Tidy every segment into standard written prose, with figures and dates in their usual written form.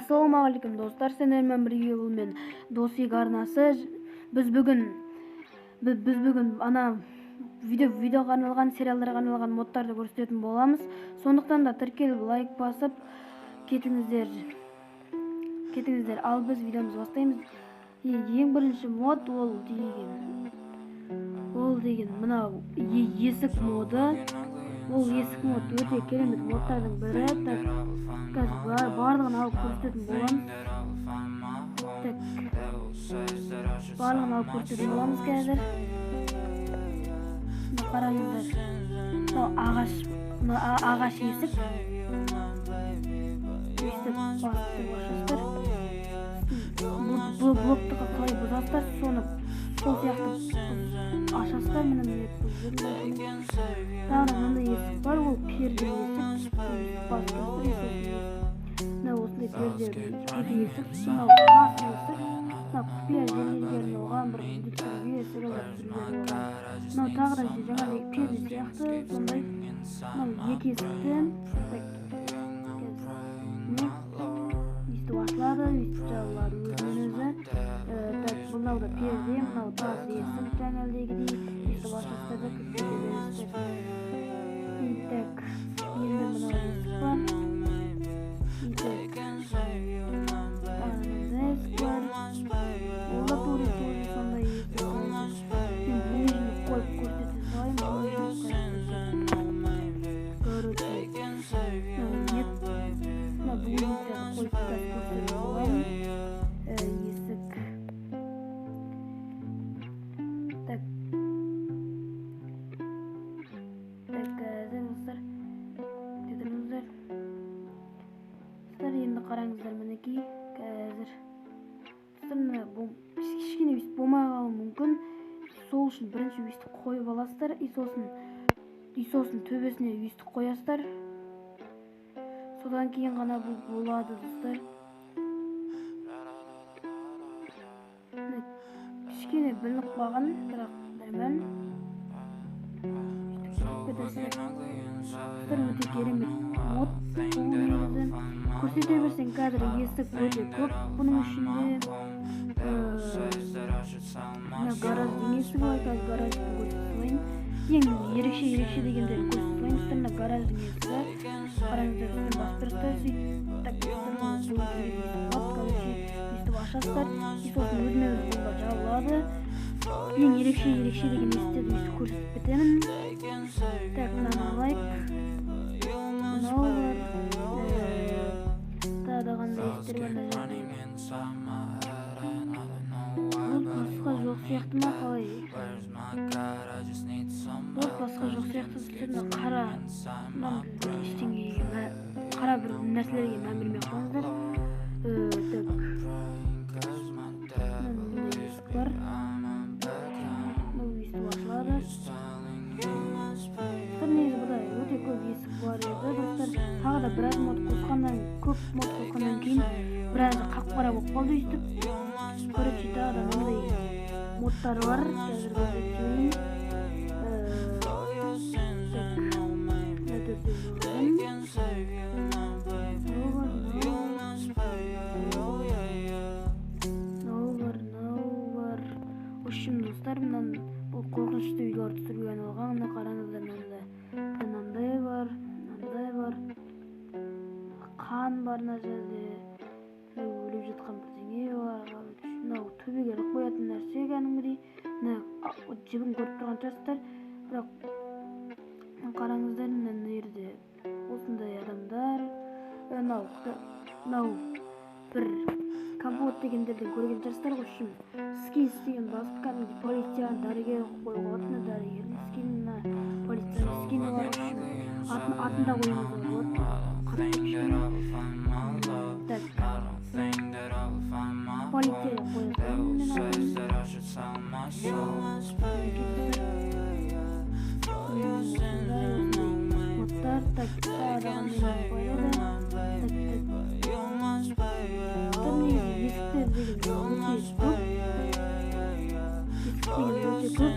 Ассалаумағалейкум достар, сендермен бірге бұл мен Досик арнасы. Біз бүгін ана видеоға арналған, сериалдарға арналған модтарды көрсететін боламыз. Сондықтан да тіркеліп лайк басып кетіңіздер. Ал біз видеомызды бастаймыз. Ең бірінші мод ол деген мынау есік моды. Ол есік мод өте керемет модтардың бірі. Қазір барлығын алып көрсететін боламыз. Қазір. Қараңыздар. Ағаш есік. Блоктыға қалай бұзасыздар, соны сол сияқты ашасыздар. Тағы мынандай есік бар, ол перде есік. Осындай перде есік, мынау қас есік, мынау құпия жерлерге арналған бір үндіктерге мынау тағы да жаңағыдай перде сияқты. Сондай мынау екі есіктен өйстіп ашылады, өйстіп жабылады өзінен-өзі. Мынау да перде, мынау тағы есік жаңағыдегідей өйстіп ашасыздар да кіре бересіздер. Енді мынау есік бар. Ол да тоже сондай есік. Мен ближний қойып көрсете салайын. Есік. Енді қараңыздар, мінекей қазір кішкене өйстіп болмай қалуы мүмкін. Сол үшін бірінші өйстіп қойып аласыздар, и сосын төбесіне өйстіп қоясыздар. Содан кейін ғана бұл болады достар. Кішкене білініп қалған, бірақ дәмін өте керемет мод. Көрсете берсең қазір есік өте көп. Бұның ішінде гараждың есігі бар, қазір гараждың көрсетейін. Ең ерекше дегендерін көрсетейін. Мына гараждың есігі. Қараңыздар, үстін басып тұрсыздар, сөйтіп ашасыздар, сосын өзімен-өзі болға жабылады. Ең ерекше деген есіктерді өйстіп көрсетіп кетемін. Мынаны алайық. Мынау бар. Тағы қандай естер бар да жағдайым. Бұл басқа жоқ сияқты ма, қалай? Бұл басқа жоқ сияқты сіздерді қара бір нәрселерге мән бермей қойыңыздар. Мынандай есік бар. Бұл өйстіп ашылады. Негізі бұда өте көп есік бар еді достар. Тағы да біраз көп мод қосқаннан кейін біразы қап-қара болып қалды өйстіп. Короче, тағы да мынандай модтар бар. Қазір көрсетейін. Достар, бұл қорқынышты үйлер түсіруге арналған. Қараңыздар, мынандай бар. Қан бар мына жерде. Өліп жатқан бірдеңе бар. Мынау төбеге қоятын нәрсе кәдімгідей. Жібін көріп тұрған шығарсыздар. Бірақ қараңыздар, мына жерде осындай адамдар. Мынау бір компот дегендерден көрген шығарсыздар ғой. Скин деген басып кәдімгі полицияның дәрігер қойып алатын. Дәрігердің скинін, полицияның скині бар. Атында қойыңыздар болады. Полицияға қоясыздар.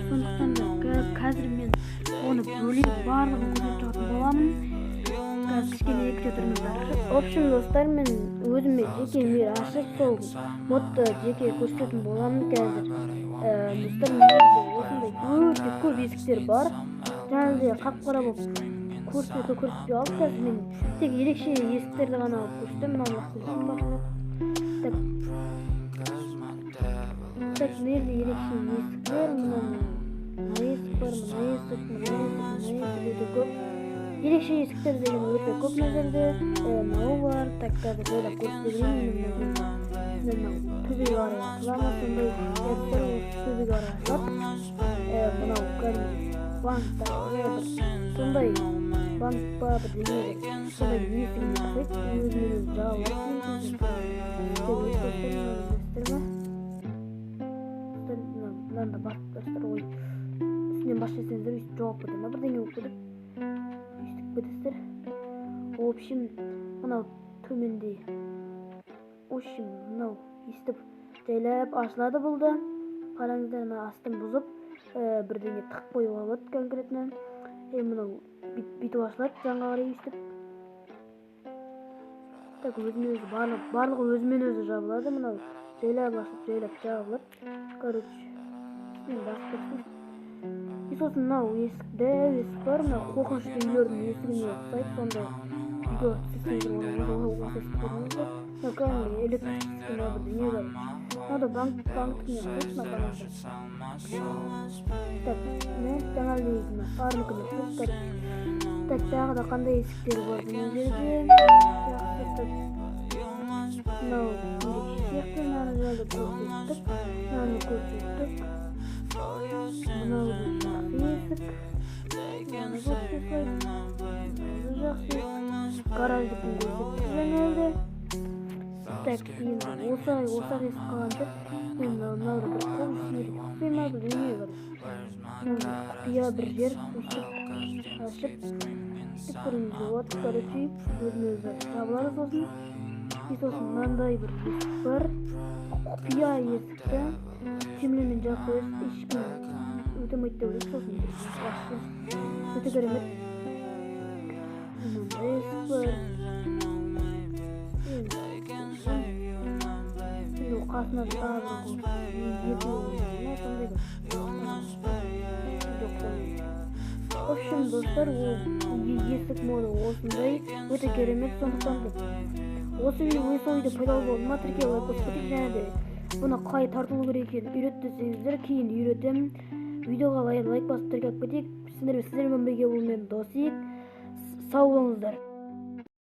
Сондықтан да қазір мен оны бөлек барлығын көрсетіп жататын боламын. Қазір кішкене екіте тұрыңыздар. В общем, достар, мен өзіме жеке мейір ашып сол модты жеке көрсететін боламын қазір. Достар, негізі осындай өте көп есіктер бар. Жаңағыдай қап-қара болып көрсетпей алып, қазір мен тек ерекше есіктерді ғана алып көрсетемін. Мынаны көрсетем бар. Так, мына жерде ерекше есіктер, мына есік бар, мына есік өте көп. Ерекше есіктер деген өте көп мына жерде. Мынау бар. Так, қазір ойлап көрсетейін. Төбеге қарай ашыламын, сондай төбеге қарай ашылады. Мынау кәдімгі банктар, сондай банк па бірдеңе, сондай есігіне қойып, өзімен өзі жабылады. Мынанда басып тұрсыздар ғой, үстінен бас жасаңыздар, өйстіп жоғалып кетеді ма, бірдеңе болып кетеді, өйстіп кетесіздер. В общем, мынау төменде, мынау өйстіп жайлап ашылады бұл да. Қараңыздар, мына астын бұзып, бірдеңе тық қойып алады конкретно. Мынау бүйтіп ашылады, жанға қарай өйстіп. Так, өзімен өзі барлығы өзімен өзі жабылады. Мынау жайлап ашылып, жайлап жабылады. Короче, мен басып тұрсын. Сосын мынау есік бар, мынау қорқынышты үйлердің есігіне ұқсайды, сондай үйге түсесіңдер, оны осы есіктеріңізді. Мынау кәдімгі электрический бірдеңе бар. Мынау банктікіне ұқсайды, мына қараңыздар. Так, мен жаңалығына арныкіне ұқсайды. Так, тағы да қандай есіктер бар бұл жерде. Мынау сияқты, мынаны жайлы көрсеттік, мынаны көрсеттік. Мынау жақсы есік, мынаны көрсеттік, мынау жақсы есік. Гараждыкын көрсеттік жаңалды. Так, енді осақ есік қаланды. Мен мынауды бір қол сүйеріп қоймады, дүние бар. Құпия бір жер өстіп ашып көріңізге болады. Короче, өзін-өзі жабылады сосын. Сосын мынандай бір есік бар. Құпия есікті темемен жауып қойып, ешкім өтемейді деп ойлайды. Сосын ашты. Өте керемет. Мынандай есік бар. Қасына тағы сондай бар. В общем, достар, есік моды осындай өте керемет. Сондықтан осы ойды пайдалы болды ма, тіркеп лайк қосып, және де бұны қалай тартылу керек екенін үйрет десеңіздер, кейін үйретемін. Видеоға лайк басып тіркеп кетейік. Сіздермен бірге болумен дос иік. Сау болыңыздар.